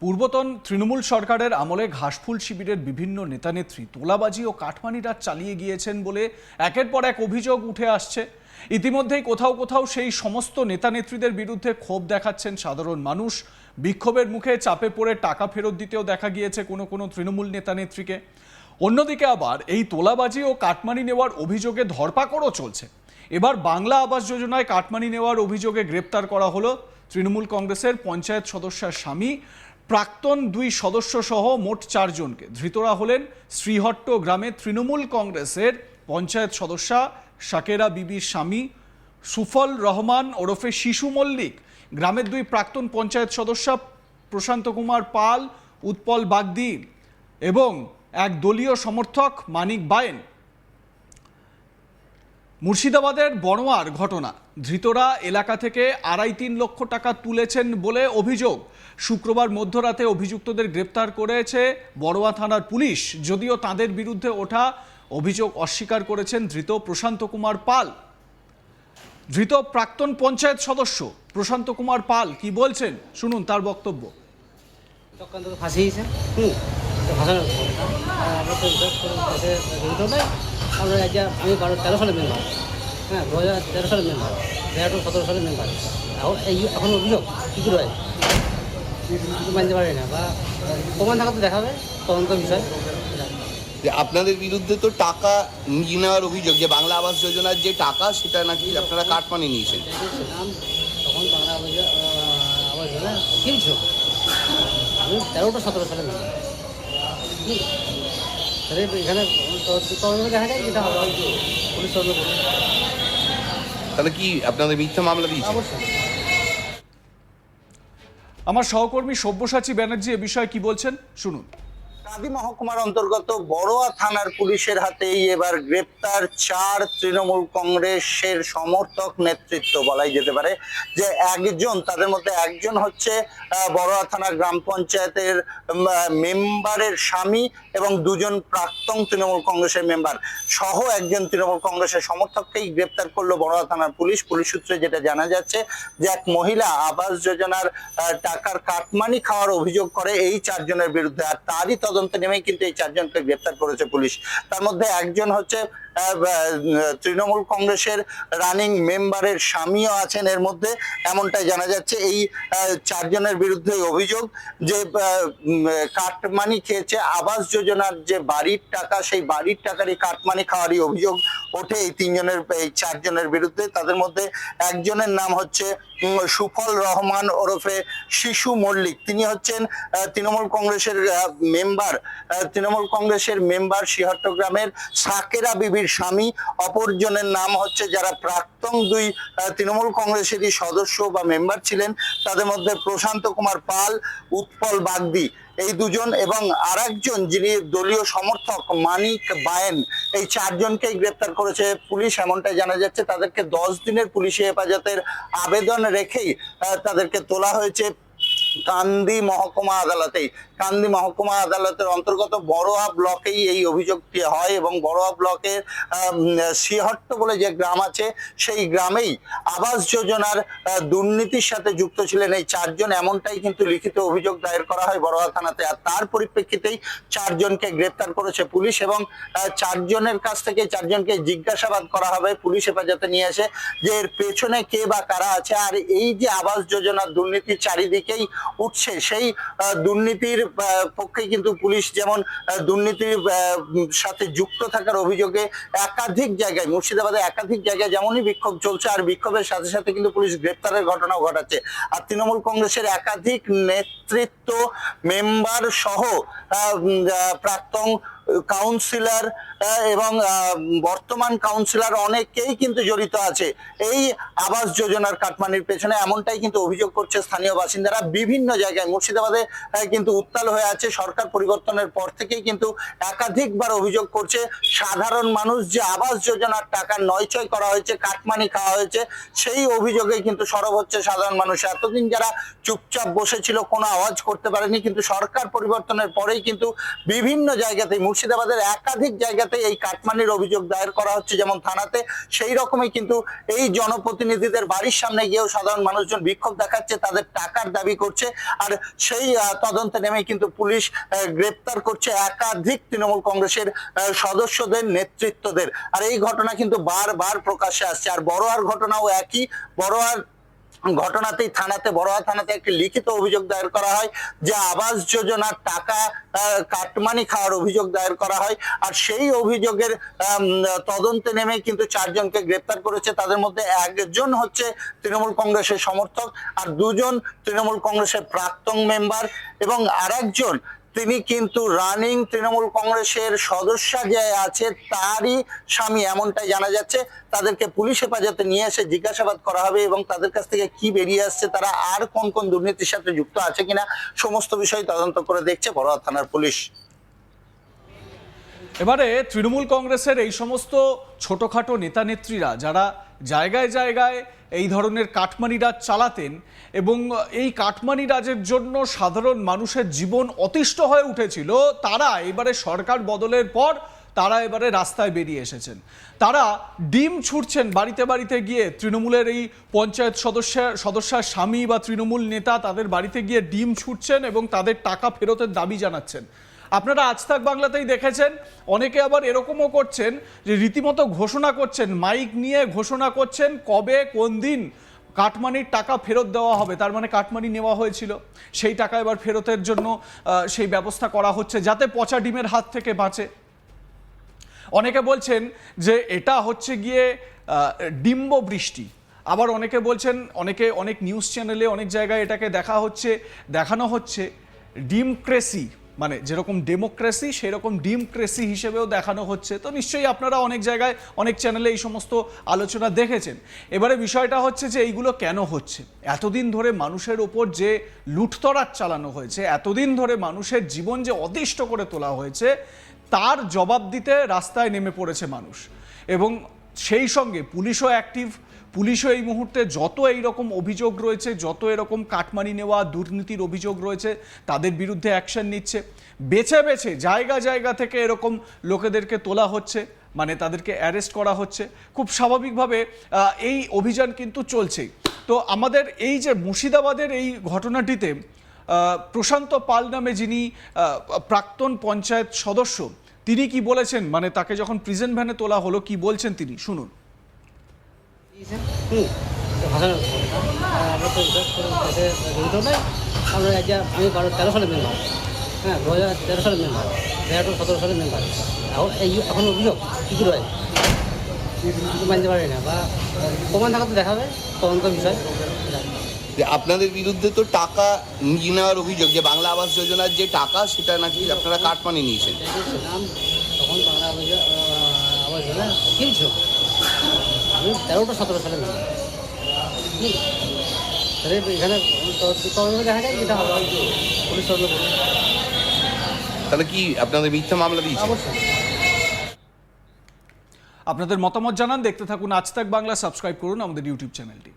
পূর্বতন তৃণমূল সরকারের আমলে ঘাসফুল শিবিরের বিভিন্ন নেতানেত্রী তোলাবাজি ও কাটমানি রাজ চালিয়ে গিয়েছেন বলে একের পর এক অভিযোগ উঠে আসছে। ইতিমধ্যেই কোথাও কোথাও সেই সমস্ত নেতানেত্রীদের বিরুদ্ধে ক্ষোভ দেখাচ্ছেন সাধারণ মানুষ। বিক্ষোভের মুখে চাপে পড়ে টাকা ফেরত দিতেও দেখা গিয়েছে কোনো কোনো তৃণমূল নেতানেত্রীকে। অন্যদিকে আবার এই তোলাবাজি ও কাটমানি নেওয়ার অভিযোগে ধরপাকড়ও চলছে। এবার বাংলা আবাস যোজনায় কাটমানি নেওয়ার অভিযোগে গ্রেপ্তার করা হলো তৃণমূল কংগ্রেসের পঞ্চায়েত সদস্যার স্বামী, প্রাক্তন 2 সদস্য সহ মোট 4 জনকে। ধৃতরা হলেন শ্রীহট্ট গ্রামে তৃণমূল কংগ্রেসের পঞ্চায়েত সদস্যা শাকেরা বিবির স্বামী সুফল রহমান ওরফে শিশু মল্লিক, গ্রামের 2 প্রাক্তন পঞ্চায়েত সদস্য প্রশান্ত কুমার পাল, উৎপল বাগদি এবং এক দলীয় সমর্থক মানিক বায়েন। মুর্শিদাবাদের বড়োয়ার ঘটনা। ধৃতরা এলাকা থেকে 2.5-3 লক্ষ টাকা তুলেছেন বলে অভিযোগ। শুক্রবার মধ্যরাতে অভিযুক্তদের গ্রেপ্তার করেছে বড়োয়া থানার পুলিশ, যদিও তাদের বিরুদ্ধে ওঠা অভিযোগ অস্বীকার করেছেন ধৃত প্রশান্ত কুমার পাল। ধৃত প্রাক্তন পঞ্চায়েত সদস্য প্রশান্ত কুমার পাল কি বলছেন শুনুন তার বক্তব্য। আমি 13 সালের মেম্বার, 2013 সালের মেম্বার, 2017 সালের মেম্বার। এখন অভিযোগ কী করে হয় কিছু মানতে পারি না, বা প্রমাণ থাকা তো দেখাবে, তদন্ত বিষয়। যে আপনাদের বিরুদ্ধে তো টাকা নিয়ে নেওয়ার অভিযোগ, যে বাংলা আবাস যোজনার যে টাকা সেটা নাকি আপনারা কাটমানি নিয়েছেন। তখন বাংলা আবাস যোজনা কিনছো, আমি 13-17 সালের মেম্বার। এখানে দেখা যায় যেটা হবে পুলিশ তদন্ত। তাহলে কি আপনাদের মিথ্যা মামলা দিয়েছে? অবশ্যই। আমার সহকর্মী সব্যসাচী ব্যানার্জি এ বিষয়ে কি বলছেন শুনুন। কান্দি মহকুমার অন্তর্গত বড়োয়া থানার পুলিশের হাতেই এবার গ্রেপ্তার 4 তৃণমূল কংগ্রেসের সমর্থক নেতৃত্ব বলাই যেতে পারে। যে একজন, তাদের মধ্যে একজন হচ্ছে বড়োয়া থানা গ্রাম পঞ্চায়েতের মেম্বারের স্বামী এবং 2 জন প্রাক্তন তৃণমূল কংগ্রেসের মেম্বার সহ একজন তৃণমূল কংগ্রেসের সমর্থককেই গ্রেপ্তার করলো বড়োয়া থানার পুলিশ। পুলিশ সূত্রে যেটা জানা যাচ্ছে যে এক মহিলা আবাস যোজনার টাকার কাটমানি খাওয়ার অভিযোগ করে এই 4 জনের বিরুদ্ধে, আর তারই তদন্তে নেমেই কিন্তু এই 4 জনকে গ্রেপ্তার করেছে পুলিশ। তার মধ্যে একজন হচ্ছে তৃণমূল কংগ্রেসের রানিং মেম্বারের স্বামীও আছেন এর মধ্যে, এমনটাই জানা যাচ্ছে। এই 4 জনের বিরুদ্ধে অভিযোগ যে কাটমানি খেয়েছে, আবাস যোজনার যে বাড়ির টাকা সেই বাড়ির টাকারই কাটমানি খাওয়ারই অভিযোগ ওঠে এই 3 জনের, এই 4 জনের বিরুদ্ধে। তাদের মধ্যে একজনের নাম হচ্ছে সুফল রহমান ওরফে শিশু মল্লিক, তিনি হচ্ছেন তৃণমূল কংগ্রেসের মেম্বার শ্রীহট্ট গ্রামের শাকেরা বিবির স্বামী। অপরজনের নাম হচ্ছে যারা প্রাক্তন 2 তৃণমূল কংগ্রেসেরই সদস্য বা মেম্বার ছিলেন, তাদের মধ্যে প্রশান্ত কুমার পাল, উৎপল বাগদি, এই 2 জন এবং আরেকজন যিনি দলীয় সমর্থক মানিক বায়েন। এই 4 জনকেই গ্রেপ্তার করেছে পুলিশ, এমনটাই জানা যাচ্ছে। তাদেরকে 10 দিনের পুলিশি হেফাজতের আবেদন রেখেই তাদেরকে তোলা হয়েছে কান্দি মহকুমা আদালতেই। কান্দি মহকুমা আদালতের অন্তর্গত বড়োয়া ব্লকেই এই অভিযোগটি হয় এবং বড়োয়া ব্লকের শ্রীহট্ট বলে যে গ্রাম আছে সেই গ্রামেই আবাস যোজনার দুর্নীতির সাথে যুক্ত ছিলেন এই 4 জন, এমনটাই কিন্তু লিখিত অভিযোগ দায়ের করা হয় বড়োয়া থানাতে। আর তার পরিপ্রেক্ষিতেই 4 জনকে গ্রেপ্তার করেছে পুলিশ এবং 4 জনের কাছ থেকে 4 জনকে জিজ্ঞাসাবাদ করা হবে পুলিশ হেফাজতে নিয়ে এসে, যে এর পেছনে কে বা কারা আছে। আর এই যে আবাস যোজনার দুর্নীতি চারিদিকেই উঠছে, সেই দুর্নীতির পক্ষে কিন্তু পুলিশ যেমন দুর্নীতির সাথে যুক্ত থাকার অভিযোগে একাধিক জায়গায়, মুর্শিদাবাদে একাধিক জায়গায় যেমনই বিক্ষোভ চলছে, আর বিক্ষোভের সাথে সাথে কিন্তু পুলিশ গ্রেপ্তারের ঘটনাও ঘটাচ্ছে। আর তৃণমূল কংগ্রেসের একাধিক নেতৃত্ব, মেম্বার সহ প্রাক্তন কাউন্সিলর এবং বর্তমান কাউন্সিলর অনেকেই কিন্তু জড়িত আছে এই আবাস যোজনার কাটমানির পেছনে, এমনটাই কিন্তু অভিযোগ করছে স্থানীয় বাসিন্দারা। বিভিন্ন জায়গায় মুর্শিদাবাদে কিন্তু উত্তাল হয়ে আছে। সরকার পরিবর্তনের পর থেকেই কিন্তু একাধিকবার অভিযোগ করছে সাধারণ মানুষ যে আবাস যোজনার টাকা নয়ছয় করা হয়েছে, কাটমানি খাওয়া হয়েছে, সেই অভিযোগে কিন্তু সরব হচ্ছে সাধারণ মানুষ। এতদিন যারা চুপচাপ বসেছিল, কোনো আওয়াজ করতে পারেনি, কিন্তু সরকার পরিবর্তনের পরেই কিন্তু বিভিন্ন জায়গাতেই মুর্শিদাবাদের একাধিক জায়গাতে এই কাটমানির অভিযোগ দায়ের করা হচ্ছে, যেমন থানাতে, সেই রকমই কিন্তু এই জনপ্রতিনিধিদের বাড়ির সামনে গিয়েও সাধারণ মানুষজন বিক্ষোভ দেখাচ্ছে, তাদের টাকার দাবি করছে। আর সেই তদন্তে নেমে কিন্তু পুলিশ গ্রেপ্তার করছে একাধিক তৃণমূল কংগ্রেসের সদস্যদের, নেতৃত্বদের। আর এই ঘটনা কিন্তু বারবার প্রকাশ্যে আসছে। আর বড়োয়ার ঘটনাও একই। বড়োয়ার ঘটনাতেই বড়োয়া থানাতে একটি লিখিত অভিযোগ দায়ের করা হয়, যে আবাস যোজনার টাকা কাটমানি খাওয়ার অভিযোগ দায়ের করা হয়। আর সেই অভিযোগের তদন্তে নেমে কিন্তু 4 জনকে গ্রেপ্তার করেছে। তাদের মধ্যে একজন হচ্ছে তৃণমূল কংগ্রেসের সমর্থক, আর 2 জন তৃণমূল কংগ্রেসের প্রাক্তন মেম্বার, এবং আরেকজন তিনি কিন্তু রানিং তৃণমূল কংগ্রেসের সদস্য যে আছে তারই স্বামী, এমনটাই জানা যাচ্ছে। তাদেরকে পুলিশ হেফাজতে নিয়ে এসে জিজ্ঞাসাবাদ করা হবে এবং তাদের কাছ থেকে কি বেরিয়ে আসছে, তারা আর কোন কোন দুর্নীতির সাথে যুক্ত আছে কিনা, সমস্ত বিষয় তদন্ত করে দেখছে বড়োয়া থানার পুলিশ। এবারে তৃণমূল কংগ্রেসের এই সমস্ত ছোটখাটো নেতা নেত্রীরা যারা জায়গায় জায়গায় এই ধরনের কাটমানি রাজ চালাতেন এবং এই কাটমানি রাজের জন্য সাধারণ মানুষের জীবন অতিষ্ঠ হয়ে উঠেছিল, তারা এবারে সরকার বদলের পর তারা এবারে রাস্তায় বেরিয়ে এসেছেন। তারা ডিম ছুটছেন বাড়িতে বাড়িতে গিয়ে, তৃণমূলের এই পঞ্চায়েত সদস্যার স্বামী বা তৃণমূল নেতা তাদের বাড়িতে গিয়ে ডিম ছুটছেন এবং তাদের টাকা ফেরতের দাবি জানাচ্ছেন। আপনারা আজ তাক বাংলাতেই দেখেছেন, অনেকে আবার এরকমও করছেন যে রীতিমতো ঘোষণা করছেন, মাইক নিয়ে ঘোষণা করছেন কবে কোন দিন কাটমানির টাকা ফেরত দেওয়া হবে। তার মানে কাটমানি নেওয়া হয়েছিল, সেই টাকা এবার ফেরতের জন্য সেই ব্যবস্থা করা হচ্ছে যাতে পচা ডিমের হাত থেকে বাঁচে। অনেকে বলছেন যে এটা হচ্ছে গিয়ে ডিম্ব বৃষ্টি, আবার অনেকে বলছেন, অনেক নিউজ চ্যানেলে অনেক জায়গায় এটাকে দেখানো হচ্ছে ডিমক্রেসি, মানে যেরকম ডেমোক্রেসি সেরকম ডিমক্রেসি হিসেবেও দেখানো হচ্ছে। তো নিশ্চয়ই আপনারা অনেক জায়গায় অনেক চ্যানেলে এই সমস্ত আলোচনা দেখেছেন। এবারে বিষয়টা হচ্ছে যে এইগুলো কেন হচ্ছে? এতদিন ধরে মানুষের ওপর যে লুঠতরাজ চালানো হয়েছে, এতদিন ধরে মানুষের জীবন যে অতিষ্ঠ করে তোলা হয়েছে, তার জবাব দিতে রাস্তায় নেমে পড়েছে মানুষ। এবং সেই সঙ্গে পুলিশও অ্যাক্টিভ। পুলিশও এই মুহূর্তে যত এইরকম অভিযোগ রয়েছে, যত এরকম কাটমানি নেওয়া দুর্নীতির অভিযোগ রয়েছে, তাদের বিরুদ্ধে অ্যাকশন নিচ্ছে। বেছে বেছে জায়গা জায়গা থেকে এরকম লোকেদেরকে তোলা হচ্ছে, মানে তাদেরকে অ্যারেস্ট করা হচ্ছে। খুব স্বাভাবিকভাবে এই অভিযান কিন্তু চলছেই। তো আমাদের এই যে মুর্শিদাবাদের এই ঘটনাটিতে প্রশান্ত পাল নামে যিনি প্রাক্তন পঞ্চায়েত সদস্য, তিনি কি বলেছেন, মানে তাকে যখন প্রিজন ভ্যানে তোলা হলো কি বলছেন তিনি, শুনুন। আমরা আমি 13 সালের মেম্বার, 2013 সালের মেম্বার, 2017 সালের মেম্বার। এখন অভিযোগ কী করে হয় মানতে পারি না, বা প্রমাণ থাকাতে দেখাবে, তদন্ত বিষয়। যে আপনাদের বিরুদ্ধে তো টাকা নিয়ে নেওয়ার অভিযোগ, যে বাংলা আবাস যোজনার যে টাকা সেটা নাকি আপনারা কাটমানি নিয়েছেন। তখন বাংলা আবাস যোজনা কিনছ, আমি 13-17 সালে মেম্বার। তাহলে এখানে দেখা যায় যেটা পুলিশ তাহলে কি আপনাদের মিথ্যা মামলা দিয়েছে? অবশ্যই। আপনাদের মতামত জানান, দেখতে থাকুন আজ তাক বাংলা, সাবস্ক্রাইব করুন আমাদের ইউটিউব চ্যানেলটি।